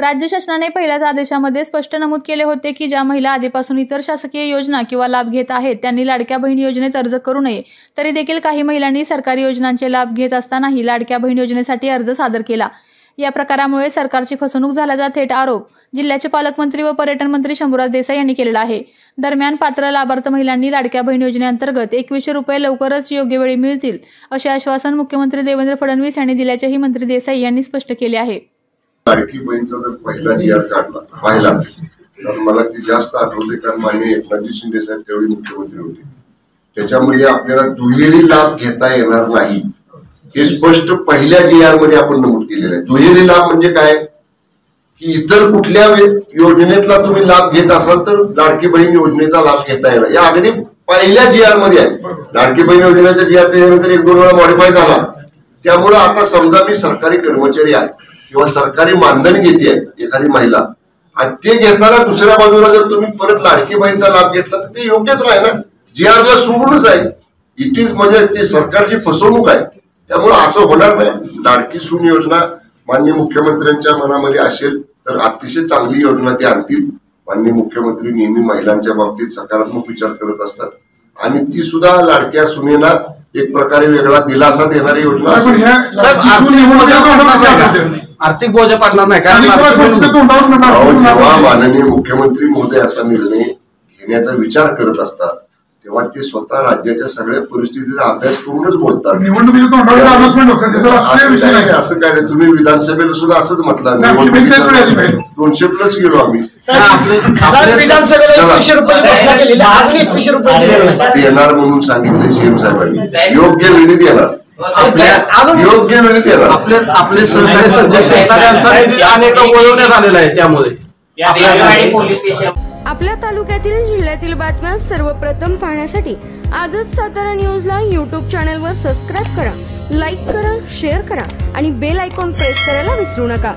राज्य शासनाने पहिल्याच आदेशामध्ये स्पष्ट नमूद केले होते की ज्या महिला आधीपासून इतर शासकीय योजना किंवा लाभ घेत आहेत त्यांनी लाडक्या बहीण योजनेत अर्ज करू नये। तरी देखील काही महिलांनी सरकारी योजनांचे लाभ घेत असतानाही लाडक्या बहीण योजनेसाठी अर्ज सादर केला। या प्रकारामुळे सरकारची फसवणूक झाल्याचा थेट आरोप जिल्ह्याचे पालकमंत्री व पर्यटन मंत्री शंभूराज देसाई यांनी केलेला आहे। दरम्यान पात्र लाभार्थ महिलांनी लाडक्या बहीण योजनेअंतर्गत 2100 रुपये लवकरच योग्य वेळी मिळतील असे आश्वासन मुख्यमंत्री देवेंद्र फडणवीस यांनी दिल्याचेही मंत्री देसाई यांनी स्पष्ट केले आहे। लाडकी बहीणचा जर पहिला GR काढला पाहिला तर मला ती जास्त आठवते, कारण माननीय एकनाथजी शिंदे साहेब त्यावेळी मुख्यमंत्री होते। त्याच्यामध्ये आपल्याला दुहेरी लाभ घेता येणार नाही हे स्पष्ट पहिल्या GR मध्ये आपण नमूद केलेलं आहे। दुहेरी लाभ म्हणजे काय की इतर कुठल्या योजनेतला तुम्ही लाभ घेत असाल तर लाडकी बहीण योजनेचा लाभ घेता येणार, या अगदी पहिल्या GR मध्ये आहे। लाडकी बहीण योजनेचा GR त्याच्यानंतर 1-2 वेळा मॉडिफाय झाला। त्यामुळे आता समजा मी सरकारी कर्मचारी आहे किंवा सरकारी मानधन घेते एखादी महिला आणि ते घेताना दुसऱ्या बाजूला जर तुम्ही परत लाडकी बहीणचा लाभ घेतला तर ते योग्यच नाही ना, GR ला सोडूनच आहे। इथेच म्हणजे ते सरकारची फसवणूक आहे। त्यामुळे असं होणार नाही। लाडकी सून योजना माननीय मुख्यमंत्र्यांच्या मनामध्ये असेल तर अतिशय चांगली योजना ते आणतील। माननीय मुख्यमंत्री नेहमी महिलांच्या बाबतीत सकारात्मक विचार करत असतात आणि ती सुद्धा लाडक्या सुनेला एक प्रकारे वेगळा दिलासा देणारी योजना असेल। आर्थिक बोजा पडणार नाही, कारण जेव्हा माननीय मुख्यमंत्री महोदय असा निर्णय घेण्याचा विचार करत असतात तेव्हा ते स्वतः राज्याच्या सगळ्या परिस्थितीचा अभ्यास करूनच बोलतात। असं काय नाही, तुम्ही विधानसभेला सुद्धा असंच म्हटलं, 200+ गेलो आम्ही। देणार म्हणून सांगितले सीएम साहेबांनी, योग्य वेळी देणार, योग्य वेळी देणार। आपले सहकारी संजय सगळ्यांचा निधी अनेकदा वळवण्यात आलेला आहे। त्यामुळे आपल्या तालुक्यातील जिल्ह्यातील बातम्या सर्वप्रथम पाहण्यासाठी आजच सातारा न्यूजला YouTube चॅनलवर सबस्क्राईब करा, लाईक करा, शेअर करा आणि बेल आयकॉन प्रेस करायला विसरू नका।